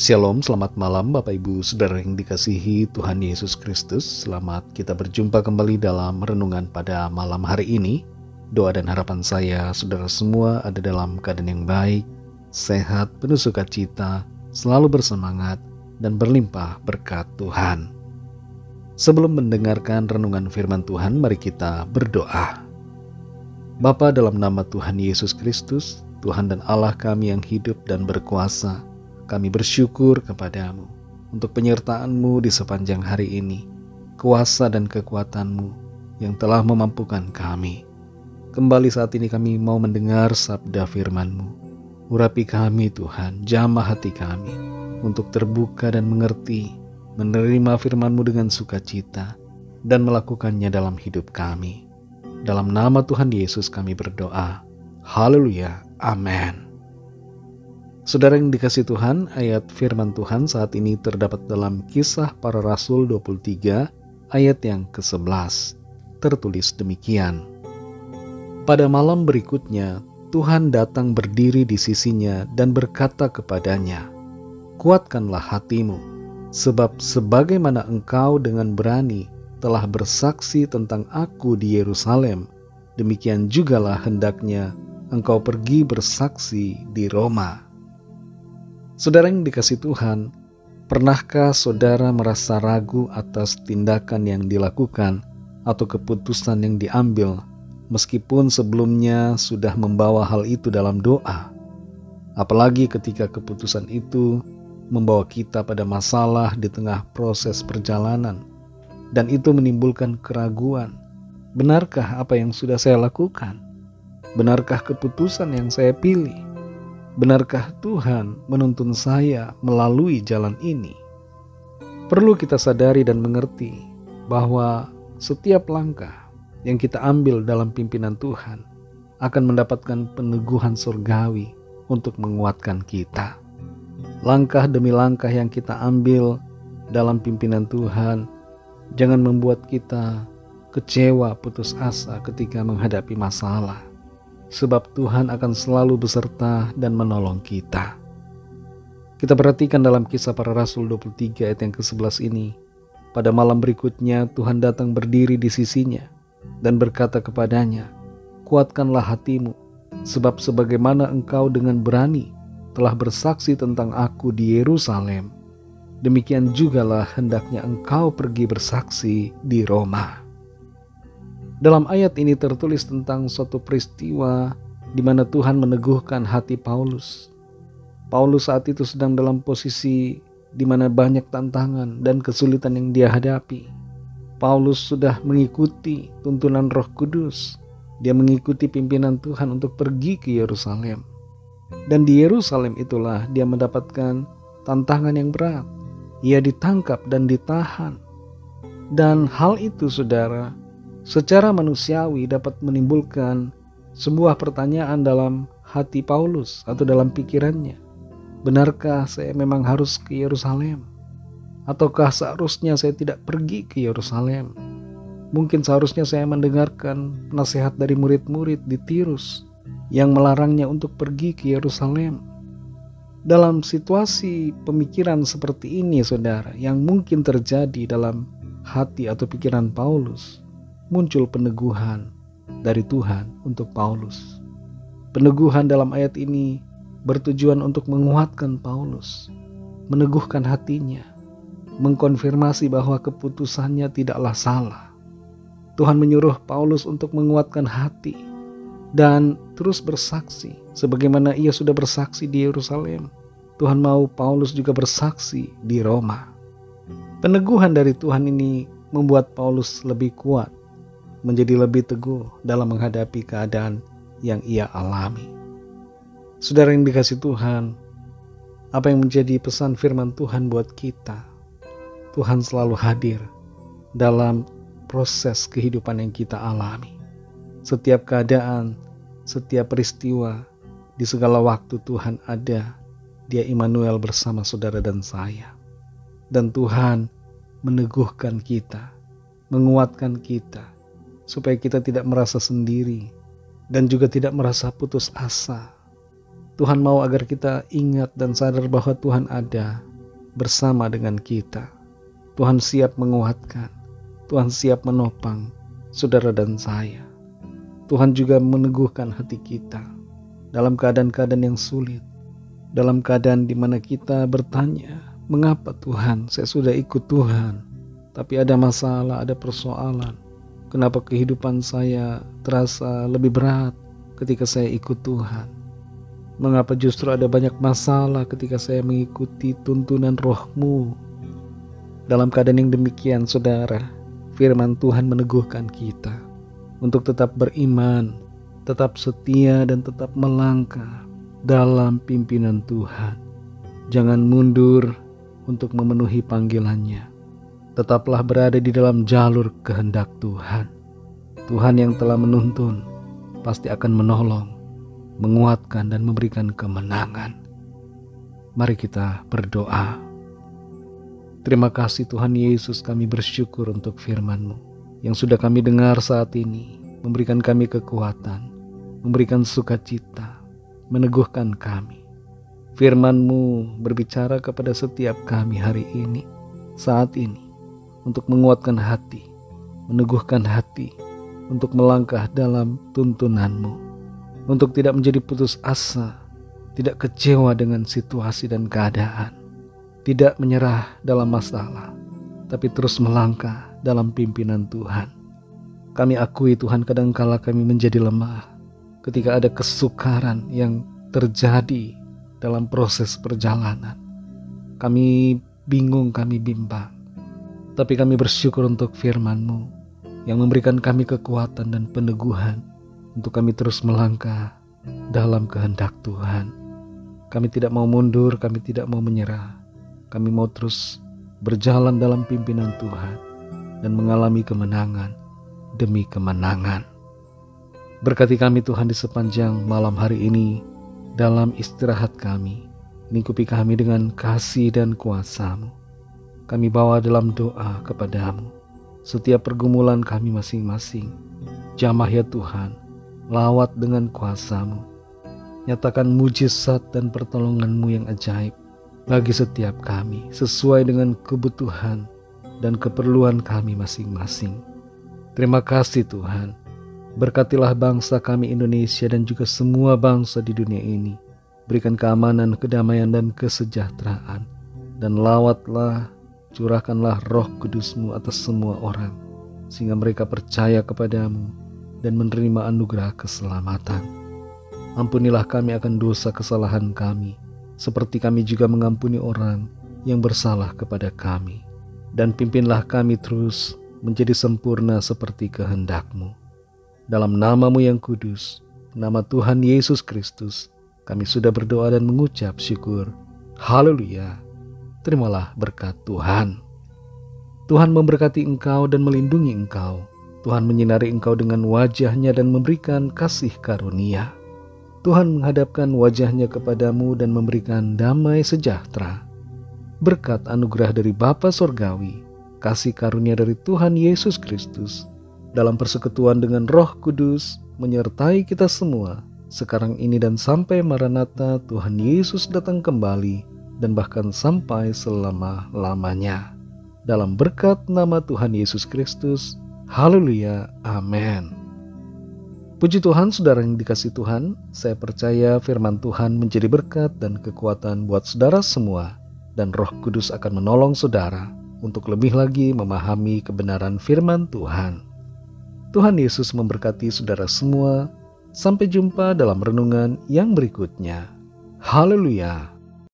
Shalom, selamat malam Bapak Ibu Saudara yang dikasihi Tuhan Yesus Kristus. Selamat kita berjumpa kembali dalam renungan pada malam hari ini. Doa dan harapan saya saudara semua ada dalam keadaan yang baik, sehat, penuh sukacita, selalu bersemangat, dan berlimpah berkat Tuhan. Sebelum mendengarkan renungan firman Tuhan, mari kita berdoa. Bapa, dalam nama Tuhan Yesus Kristus, Tuhan dan Allah kami yang hidup dan berkuasa, kami bersyukur kepadamu untuk penyertaan-Mu di sepanjang hari ini, kuasa dan kekuatan-Mu yang telah memampukan kami. Kembali saat ini kami mau mendengar sabda firman-Mu. Urapi kami Tuhan, jamah hati kami untuk terbuka dan mengerti, menerima firman-Mu dengan sukacita dan melakukannya dalam hidup kami. Dalam nama Tuhan Yesus kami berdoa. Haleluya. Amin. Saudara yang dikasihi Tuhan, ayat firman Tuhan saat ini terdapat dalam Kisah Para Rasul 23 ayat yang ke-11. Tertulis demikian. Pada malam berikutnya, Tuhan datang berdiri di sisinya dan berkata kepadanya, "Kuatkanlah hatimu, sebab sebagaimana engkau dengan berani telah bersaksi tentang aku di Yerusalem, demikian jugalah hendaknya engkau pergi bersaksi di Roma." Saudara yang dikasihi Tuhan, pernahkah saudara merasa ragu atas tindakan yang dilakukan atau keputusan yang diambil, meskipun sebelumnya sudah membawa hal itu dalam doa? Apalagi ketika keputusan itu membawa kita pada masalah di tengah proses perjalanan, dan itu menimbulkan keraguan. Benarkah apa yang sudah saya lakukan? Benarkah keputusan yang saya pilih? Benarkah Tuhan menuntun saya melalui jalan ini? Perlu kita sadari dan mengerti bahwa setiap langkah yang kita ambil dalam pimpinan Tuhan akan mendapatkan peneguhan surgawi untuk menguatkan kita. Langkah demi langkah yang kita ambil dalam pimpinan Tuhan jangan membuat kita kecewa, putus asa ketika menghadapi masalah. Sebab Tuhan akan selalu beserta dan menolong kita. Kita perhatikan dalam Kisah Para Rasul 23 ayat yang ke-11 ini. Pada malam berikutnya Tuhan datang berdiri di sisinya dan berkata kepadanya, "Kuatkanlah hatimu, sebab sebagaimana engkau dengan berani telah bersaksi tentang aku di Yerusalem, demikian jugalah hendaknya engkau pergi bersaksi di Roma." Dalam ayat ini tertulis tentang suatu peristiwa di mana Tuhan meneguhkan hati Paulus. Paulus saat itu sedang dalam posisi di mana banyak tantangan dan kesulitan yang dia hadapi. Paulus sudah mengikuti tuntunan Roh Kudus. Dia mengikuti pimpinan Tuhan untuk pergi ke Yerusalem. Dan di Yerusalem itulah dia mendapatkan tantangan yang berat. Ia ditangkap dan ditahan. Dan hal itu, saudara, secara manusiawi dapat menimbulkan sebuah pertanyaan dalam hati Paulus atau dalam pikirannya. Benarkah saya memang harus ke Yerusalem? Ataukah seharusnya saya tidak pergi ke Yerusalem? Mungkin seharusnya saya mendengarkan nasihat dari murid-murid di Tirus yang melarangnya untuk pergi ke Yerusalem. Dalam situasi pemikiran seperti ini, saudara, yang mungkin terjadi dalam hati atau pikiran Paulus, muncul peneguhan dari Tuhan untuk Paulus. Peneguhan dalam ayat ini bertujuan untuk menguatkan Paulus, meneguhkan hatinya, mengkonfirmasi bahwa keputusannya tidaklah salah. Tuhan menyuruh Paulus untuk menguatkan hati dan terus bersaksi sebagaimana ia sudah bersaksi di Yerusalem. Tuhan mau Paulus juga bersaksi di Roma. Peneguhan dari Tuhan ini membuat Paulus lebih kuat, menjadi lebih teguh dalam menghadapi keadaan yang ia alami. Saudara yang dikasihi Tuhan, apa yang menjadi pesan firman Tuhan buat kita? Tuhan selalu hadir dalam proses kehidupan yang kita alami. Setiap keadaan, setiap peristiwa, di segala waktu Tuhan ada. Dia Immanuel bersama saudara dan saya. Dan Tuhan meneguhkan kita, menguatkan kita, supaya kita tidak merasa sendiri dan juga tidak merasa putus asa. Tuhan mau agar kita ingat dan sadar bahwa Tuhan ada bersama dengan kita. Tuhan siap menguatkan, Tuhan siap menopang saudara dan saya. Tuhan juga meneguhkan hati kita dalam keadaan-keadaan yang sulit, dalam keadaan di mana kita bertanya, mengapa Tuhan saya sudah ikut Tuhan, tapi ada masalah, ada persoalan. Kenapa kehidupan saya terasa lebih berat ketika saya ikut Tuhan? Mengapa justru ada banyak masalah ketika saya mengikuti tuntunan Roh-Mu? Dalam keadaan yang demikian, saudara, firman Tuhan meneguhkan kita untuk tetap beriman, tetap setia, dan tetap melangkah dalam pimpinan Tuhan. Jangan mundur untuk memenuhi panggilannya. Tetaplah berada di dalam jalur kehendak Tuhan. Tuhan yang telah menuntun pasti akan menolong, menguatkan, dan memberikan kemenangan. Mari kita berdoa. Terima kasih Tuhan Yesus, kami bersyukur untuk firman-Mu yang sudah kami dengar saat ini, memberikan kami kekuatan, memberikan sukacita, meneguhkan kami. Firman-Mu berbicara kepada setiap kami hari ini, saat ini, untuk menguatkan hati, meneguhkan hati, untuk melangkah dalam tuntunan-Mu, untuk tidak menjadi putus asa, tidak kecewa dengan situasi dan keadaan, tidak menyerah dalam masalah, tapi terus melangkah dalam pimpinan Tuhan. Kami akui Tuhan, kadangkala kami menjadi lemah ketika ada kesukaran yang terjadi dalam proses perjalanan. Kami bingung, kami bimbang. Tapi kami bersyukur untuk firman-Mu yang memberikan kami kekuatan dan peneguhan untuk kami terus melangkah dalam kehendak Tuhan. Kami tidak mau mundur, kami tidak mau menyerah. Kami mau terus berjalan dalam pimpinan Tuhan dan mengalami kemenangan demi kemenangan. Berkati kami Tuhan di sepanjang malam hari ini, dalam istirahat kami. Lingkupi kami dengan kasih dan kuasa-Mu. Kami bawa dalam doa kepada-Mu setiap pergumulan kami masing-masing. Jamah ya Tuhan, lawat dengan kuasa-Mu. Nyatakan mujizat dan pertolongan-Mu yang ajaib bagi setiap kami, sesuai dengan kebutuhan dan keperluan kami masing-masing. Terima kasih Tuhan. Berkatilah bangsa kami Indonesia dan juga semua bangsa di dunia ini. Berikan keamanan, kedamaian, dan kesejahteraan. Dan lawatlah, curahkanlah Roh Kudus-Mu atas semua orang, sehingga mereka percaya kepada-Mu dan menerima anugerah keselamatan. Ampunilah kami akan dosa kesalahan kami, seperti kami juga mengampuni orang yang bersalah kepada kami. Dan pimpinlah kami terus menjadi sempurna seperti kehendak-Mu. Dalam nama-Mu yang kudus, nama Tuhan Yesus Kristus, kami sudah berdoa dan mengucap syukur. Haleluya. Terimalah berkat Tuhan. Tuhan memberkati engkau dan melindungi engkau. Tuhan menyinari engkau dengan wajah-Nya dan memberikan kasih karunia. Tuhan menghadapkan wajah-Nya kepadamu dan memberikan damai sejahtera. Berkat anugerah dari Bapa Sorgawi, kasih karunia dari Tuhan Yesus Kristus, dalam persekutuan dengan Roh Kudus, menyertai kita semua, sekarang ini dan sampai Maranatha Tuhan Yesus datang kembali, dan bahkan sampai selama-lamanya. Dalam berkat nama Tuhan Yesus Kristus. Haleluya. Amin. Puji Tuhan, saudara yang dikasihi Tuhan, saya percaya firman Tuhan menjadi berkat dan kekuatan buat saudara semua, dan Roh Kudus akan menolong saudara untuk lebih lagi memahami kebenaran firman Tuhan. Tuhan Yesus memberkati saudara semua. Sampai jumpa dalam renungan yang berikutnya. Haleluya.